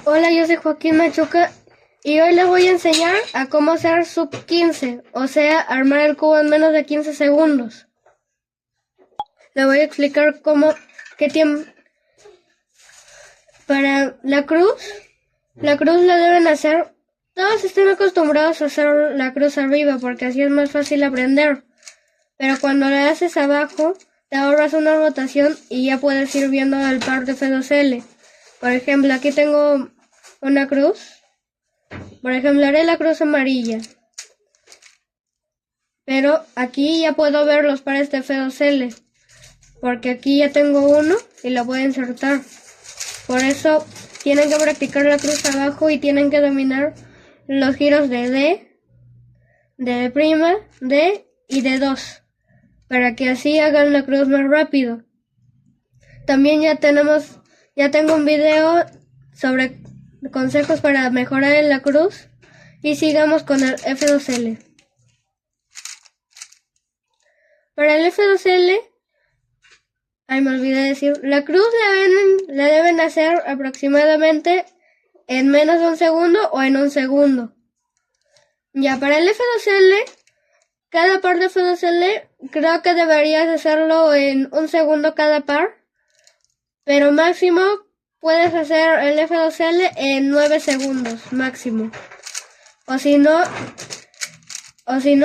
Hola, yo soy Joaquín Machuca y hoy les voy a enseñar a cómo hacer sub 15, o sea, armar el cubo en menos de 15 segundos. Les voy a explicar qué tiempo. Para la cruz la deben hacer, todos están acostumbrados a hacer la cruz arriba porque así es más fácil aprender. Pero cuando la haces abajo, te ahorras una rotación y ya puedes ir viendo el par de F2L. Por ejemplo, aquí tengo una cruz. Por ejemplo, haré la cruz amarilla. Pero aquí ya puedo ver los pares de F2L. Porque aquí ya tengo uno y lo voy a insertar. Por eso tienen que practicar la cruz abajo y tienen que dominar los giros de D, de prima, D y de 2. Para que así hagan la cruz más rápido. También ya tengo un video sobre consejos para mejorar en la cruz. Y sigamos con el F2L. Para el F2L, me olvidé decir, la cruz la deben hacer aproximadamente en menos de un segundo o en un segundo. Ya para el F2L, cada par de F2L creo que deberías hacerlo en un segundo cada par, pero máximo puedes hacer el F2L en 9 segundos máximo. O si no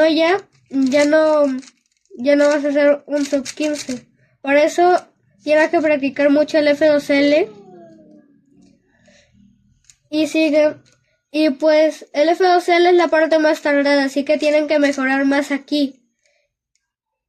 ya no vas a hacer un sub 15. Por eso tienes que practicar mucho el F2L. Y pues el F2L es la parte más tardada, así que tienen que mejorar más aquí.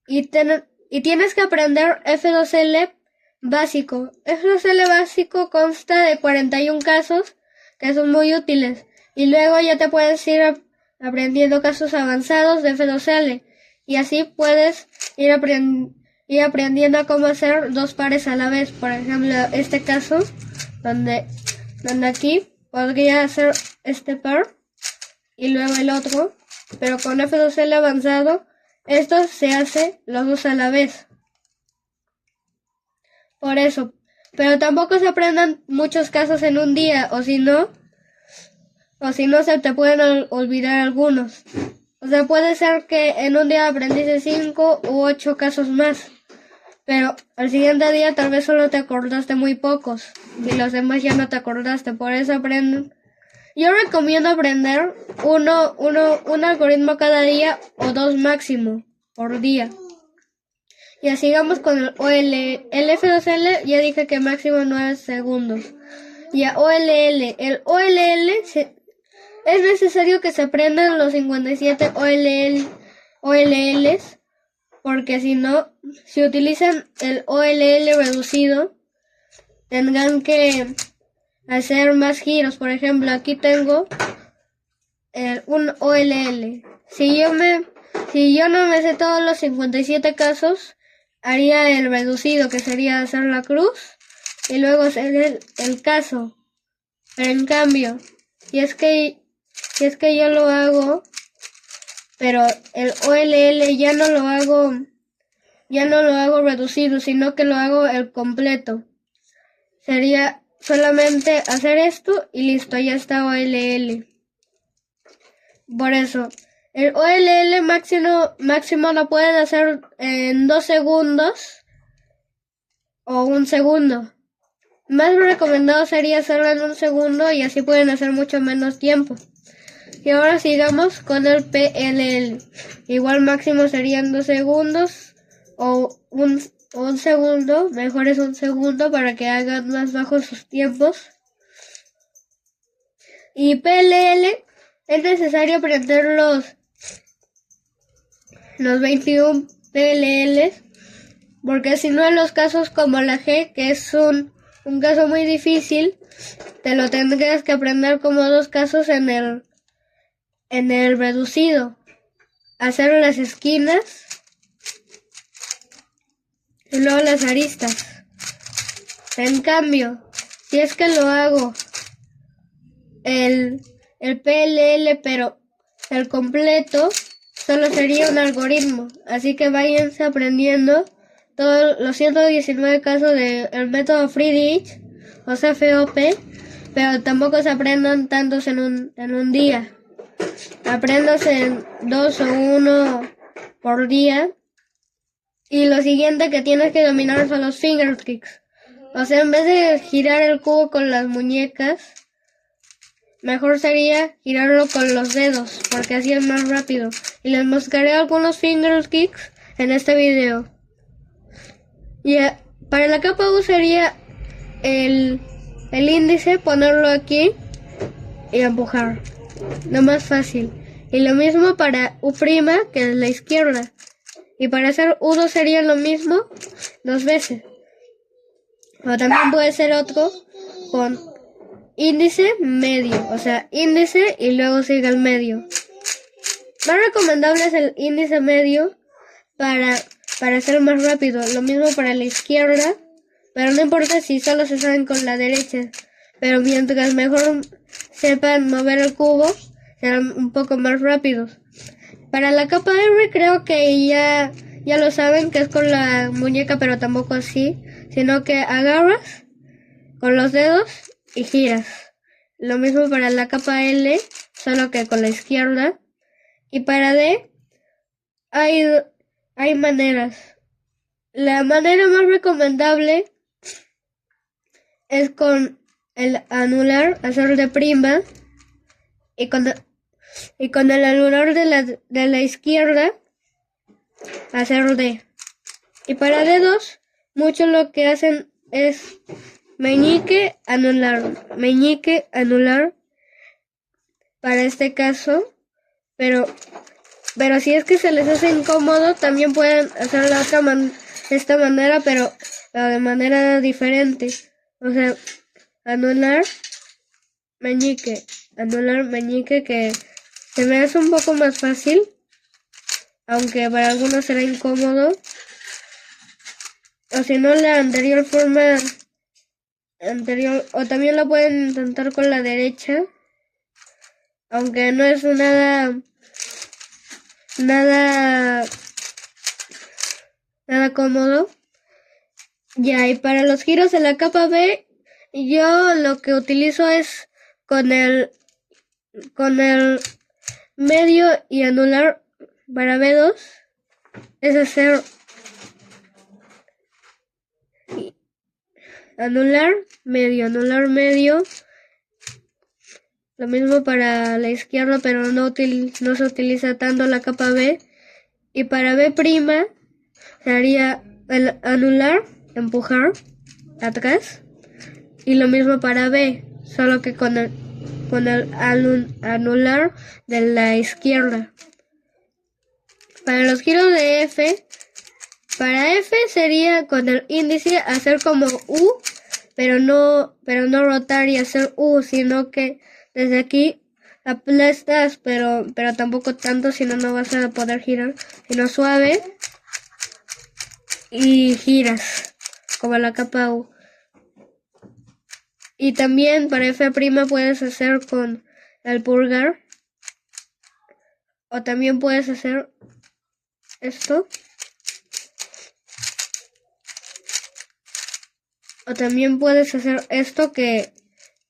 Y tienes que aprender F2L básico. F2L básico consta de 41 casos que son muy útiles. Y luego ya te puedes ir aprendiendo casos avanzados de F2L. Y así puedes ir aprendiendo a cómo hacer dos pares a la vez. Por ejemplo, este caso, donde aquí podría hacer este par y luego el otro. Pero con F2L avanzado, esto se hace los dos a la vez. Por eso. Pero tampoco se aprendan muchos casos en un día, o si no se te pueden olvidar algunos. O sea, puede ser que en un día aprendiste 5 u 8 casos más, pero al siguiente día tal vez solo te acordaste muy pocos y los demás ya no te acordaste. Por eso aprenden. Yo recomiendo aprender un algoritmo cada día o 2 máximo por día. Y así sigamos con el OL. El F2L ya dije que máximo 9 segundos. Y a OLL. El OLL es necesario que se aprendan los 57 OLLs, porque si no, si utilizan el OLL reducido, tendrán que hacer más giros. Por ejemplo, aquí tengo un OLL. Si yo no me sé todos los 57 casos, haría el reducido, que sería hacer la cruz y luego hacer el caso. Pero en cambio, si es que yo lo hago, pero el OLL ya no lo hago reducido, sino que lo hago el completo. Sería solamente hacer esto y listo, ya está OLL. Por eso, el OLL máximo lo pueden hacer en 2 segundos o 1 segundo. Más recomendado sería hacerlo en 1 segundo y así pueden hacer mucho menos tiempo. Y ahora sigamos con el PLL. Igual máximo serían 2 segundos o un segundo. Mejor es 1 segundo para que hagan más bajos sus tiempos. Y PLL es necesario aprender los 21 PLLs, porque si no en los casos como la G, que es un caso muy difícil, te lo tendrías que aprender como 2 casos en el reducido. Hacer las esquinas y luego las aristas. En cambio, si es que lo hago el PLL pero el completo, solo sería un algoritmo. Así que váyanse aprendiendo todos los 119 casos del método Friedrich, o sea FOP, pero tampoco se aprendan tantos en un día. Apréndase 2 o 1 por día. Y lo siguiente que tienes que dominar son los finger tricks. O sea, en vez de girar el cubo con las muñecas, mejor sería girarlo con los dedos, porque así es más rápido. Y les mostraré algunos finger tricks en este video. Y para la capa U sería el índice, ponerlo aquí y empujar. Lo más fácil. Y lo mismo para U', que es la izquierda. Y para hacer U2 sería lo mismo 2 veces. O también puede ser otro con índice, medio. O sea, índice y luego sigue el medio. Más recomendable es el índice medio para hacer más rápido. Lo mismo para la izquierda. Pero no importa si solo se saben con la derecha. Pero mientras mejor sepan mover el cubo, serán un poco más rápidos. Para la capa R creo que ya lo saben, que es con la muñeca, pero tampoco así, sino que agarras con los dedos y giras. Lo mismo para la capa L, solo que con la izquierda. Y para D hay maneras. La manera más recomendable es con el anular, hacer de prima, y con el anular de la izquierda, hacer D. Y para dedos, muchos lo que hacen es meñique, anular para este caso, pero si es que se les hace incómodo, también pueden hacer esta manera, pero de manera diferente. O sea, anular, meñique, que se me hace un poco más fácil, aunque para algunos será incómodo. O si no, la anterior forma o también lo pueden intentar con la derecha, aunque no es nada cómodo. Ya, y para los giros de la capa B, yo lo que utilizo es con el medio y anular para B2, es hacer anular, medio. Lo mismo para la izquierda, pero no se utiliza tanto la capa B. Y para B' sería el anular, empujar atrás. Y lo mismo para B, solo que con el anular de la izquierda. Para los giros de F, para F sería con el índice hacer como U, pero no rotar y hacer U, sino que desde aquí aplastas, pero tampoco tanto, si no vas a poder girar, sino suave y giras como la capa U. Y también para F' puedes hacer con el pulgar, o también puedes hacer esto, o también puedes hacer esto que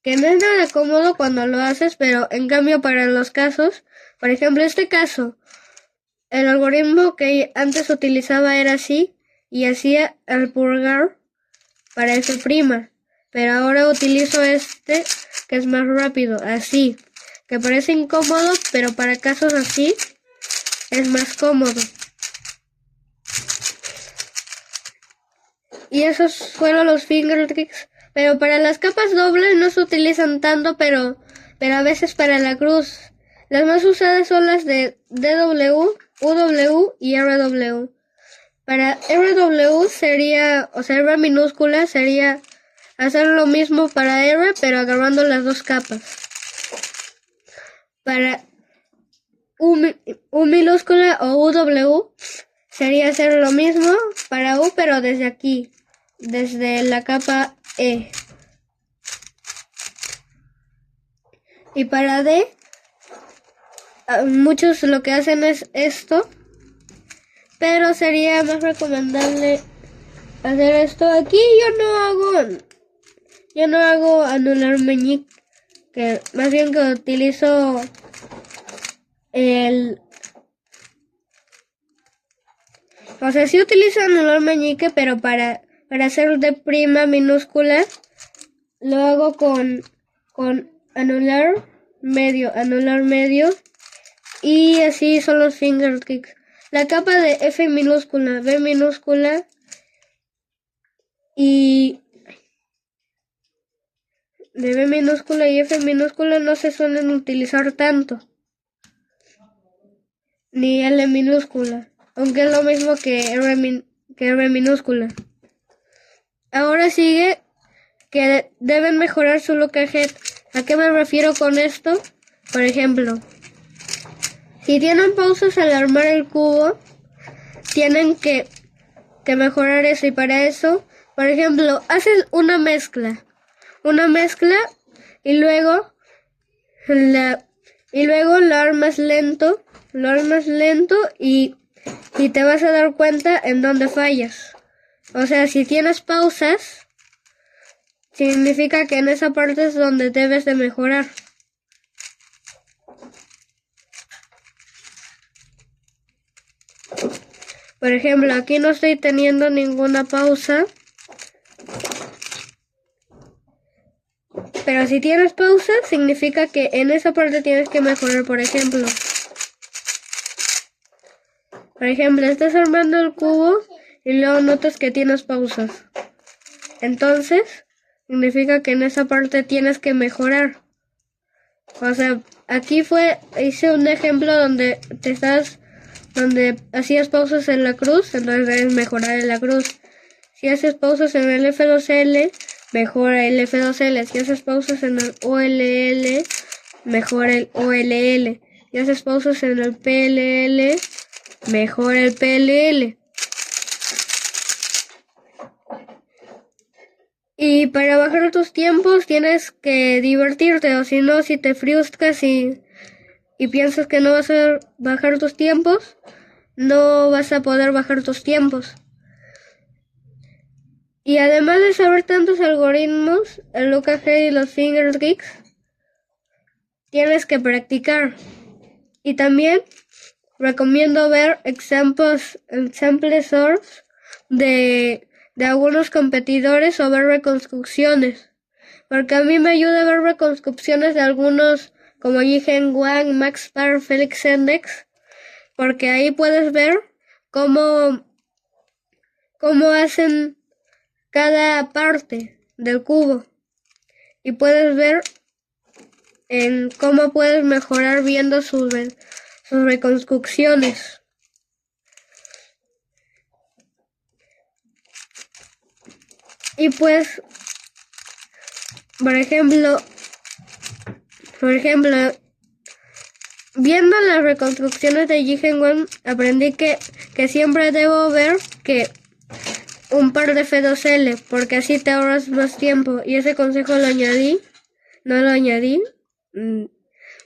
no es nada cómodo cuando lo haces, pero en cambio para los casos, por ejemplo este caso, el algoritmo que antes utilizaba era así, y hacía el pulgar para F', pero ahora utilizo este que es más rápido, así, que parece incómodo, pero para casos así es más cómodo. Y esos fueron los finger tricks. Pero para las capas dobles no se utilizan tanto, pero a veces para la cruz. Las más usadas son las de DW, UW y RW. Para RW sería, o sea, R minúscula sería hacer lo mismo para R, pero agarrando las dos capas. Para U minúscula o UW sería hacer lo mismo para U, pero desde aquí, desde la capa E. Y para D, muchos lo que hacen es esto, pero sería más recomendable hacer esto. Aquí yo yo no hago anular meñique, que más bien que utilizo o sea, sí utilizo anular meñique, pero para hacer de prima minúscula, lo hago con anular medio, y así son los finger kicks. La capa de F minúscula, B minúscula y de B minúscula y F minúscula no se suelen utilizar tanto, ni L minúscula, aunque es lo mismo que R minúscula. Ahora sigue que deben mejorar su look ahead. ¿A qué me refiero con esto? Por ejemplo, si tienen pausas al armar el cubo, tienen que mejorar eso, y para eso, por ejemplo, haces una mezcla y luego lo armas lento y te vas a dar cuenta en dónde fallas. O sea, si tienes pausas, significa que en esa parte es donde debes de mejorar. Por ejemplo, aquí no estoy teniendo ninguna pausa. Pero si tienes pausa, significa que en esa parte tienes que mejorar. Por ejemplo, estás armando el cubo y luego notas que tienes pausas. Entonces, significa que en esa parte tienes que mejorar. O sea, aquí hice un ejemplo donde hacías pausas en la cruz, entonces debes mejorar en la cruz. Si haces pausas en el F2L, mejora el F2L. Si haces pausas en el OLL, mejora el OLL. Si haces pausas en el PLL, mejora el PLL. Y para bajar tus tiempos tienes que divertirte, o si no, si te frustras y piensas que no vas a bajar tus tiempos, no vas a poder bajar tus tiempos. Y además de saber tantos algoritmos, el look ahead y los finger kicks, tienes que practicar. Y también recomiendo ver example source de algunos competidores o ver reconstrucciones. Porque a mí me ayuda a ver reconstrucciones de algunos como Jigen Wang, Max Parr, Felix Sendex, porque ahí puedes ver cómo hacen cada parte del cubo y puedes ver en cómo puedes mejorar viendo sus reconstrucciones. Y pues, por ejemplo, viendo las reconstrucciones de Jigen Wang, aprendí que siempre debo ver que un par de F2L, porque así te ahorras más tiempo. Y ese consejo no lo añadí,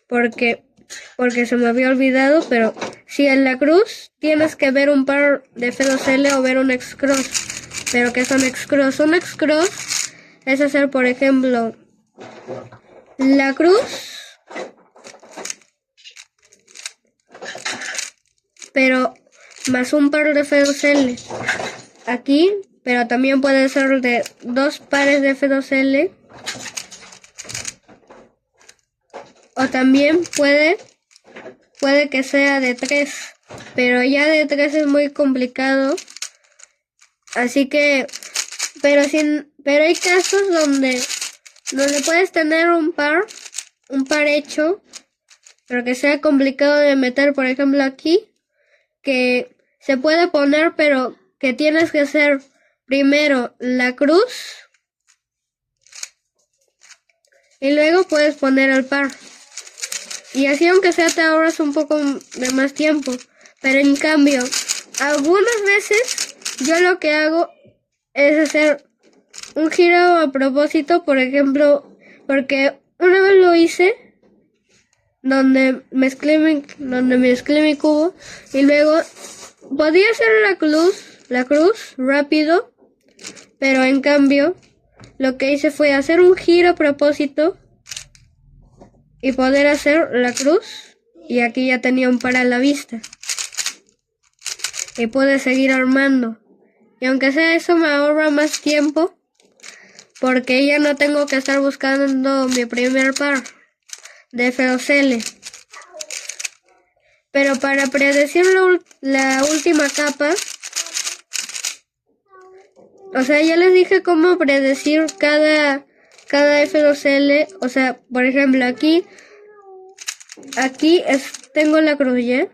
porque se me había olvidado, pero si en la cruz tienes que ver un par de F2L o ver un X-Cross. Pero ¿qué son X-Cross? Un X-Cross es hacer, por ejemplo, la cruz, pero más un par de F2L aquí, pero también puede ser de 2 pares de F2L, o también puede que sea de 3, pero ya de 3 es muy complicado, así que, pero hay casos donde puedes tener un par hecho, pero que sea complicado de meter. Por ejemplo, aquí, que se puede poner, pero que tienes que hacer primero la cruz y luego puedes poner el par. Y así, aunque sea, te ahorras un poco de más tiempo. Pero en cambio, algunas veces yo lo que hago es hacer un giro a propósito, por ejemplo, porque una vez lo hice donde mezclé mi cubo y luego podía hacer la cruz rápido, pero en cambio lo que hice fue hacer un giro a propósito y poder hacer la cruz. Y aquí ya tenía un par a la vista. Y pude seguir armando. Y aunque sea eso me ahorra más tiempo, porque ya no tengo que estar buscando mi primer par de F2L. Pero para predecir la última capa, o sea, ya les dije cómo predecir cada F2L. O sea, por ejemplo, aquí tengo la cruz, ¿ya?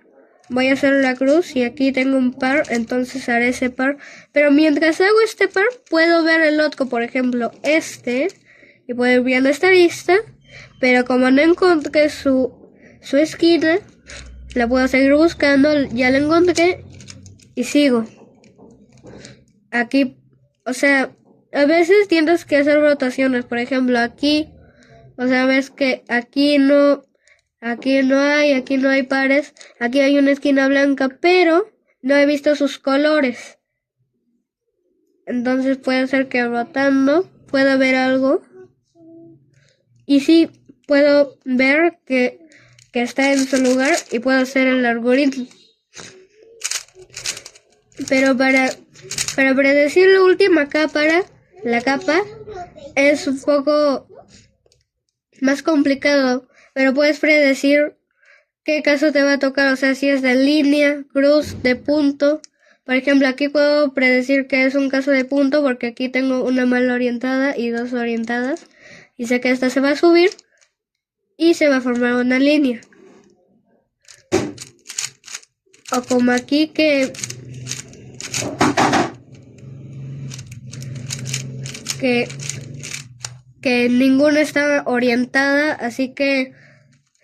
Voy a hacer la cruz y aquí tengo un par, entonces haré ese par. Pero mientras hago este par, puedo ver el otro, por ejemplo, y puedo ir viendo esta lista. Pero como no encontré su esquina, la puedo seguir buscando, ya la encontré y sigo. Aquí, o sea, a veces tienes que hacer rotaciones, por ejemplo, aquí, o sea, ves que aquí no hay pares, aquí hay una esquina blanca, pero no he visto sus colores. Entonces puede ser que rotando pueda ver algo. Y sí, puedo ver que está en su lugar y puedo hacer el algoritmo. Pero para predecir la última capa, la capa es un poco más complicado, pero puedes predecir qué caso te va a tocar, o sea, si es de línea, cruz, de punto. Por ejemplo, aquí puedo predecir que es un caso de punto porque aquí tengo una mal orientada y dos orientadas. Y sé que esta se va a subir y se va a formar una línea. O como aquí que ninguna está orientada, así que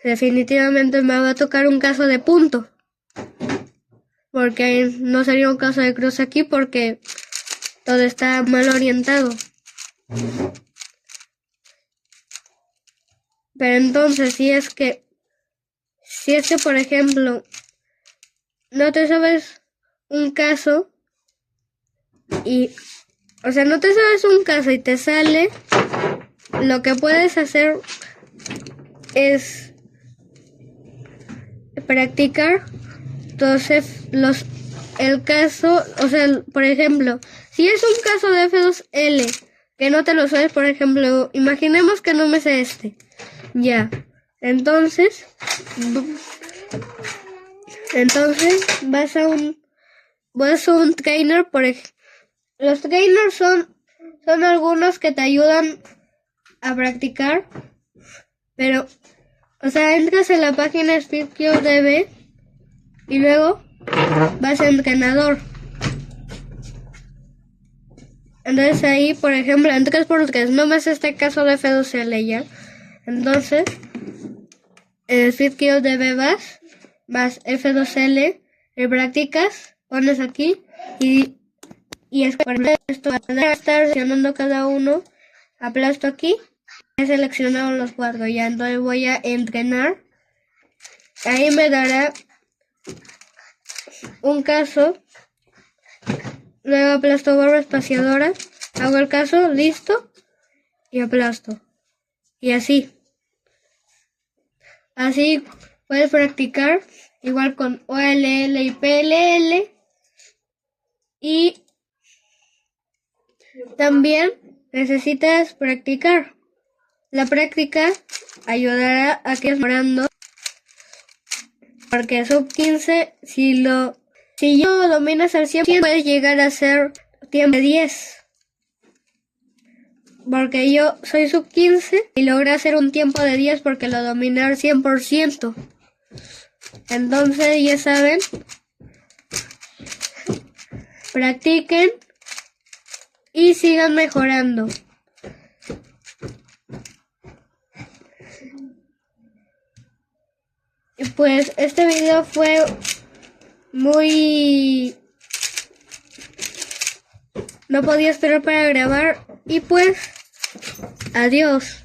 definitivamente me va a tocar un caso de punto. Porque no sería un caso de cruz aquí porque todo está mal orientado. Pero entonces, si es que por ejemplo, no te sabes un caso no te sabes un caso y te sale, lo que puedes hacer es practicar el caso, o sea, por ejemplo, si es un caso de F2L que no te lo sabes, por ejemplo, imaginemos que no me sé este. Ya, entonces vas a un trainer, los trainers son algunos que te ayudan a practicar, pero, o sea, entras en la página SpeedQDB y luego vas a entrenador. Entonces ahí, por ejemplo, en 3x3, no me hace este caso de F2L ya. Entonces, en SpeedQDB vas F2L, y practicas, pones aquí y es que esto va a estar seleccionando cada uno, aplasto aquí, he seleccionado los cuatro, ya entonces voy a entrenar, ahí me dará un caso, luego aplasto barra espaciadora, hago el caso, listo, y aplasto, y así puedes practicar, igual con OLL y PLL, y también necesitas practicar. La práctica ayudará a que mejorando, porque sub 15, si yo dominas al 100, puedes llegar a ser tiempo de 10. Porque yo soy sub 15 y logré hacer un tiempo de 10 porque lo dominé al 100%. Entonces, ya saben, practiquen y sigan mejorando. Y pues este video fue muy... no podía esperar para grabar y pues adiós.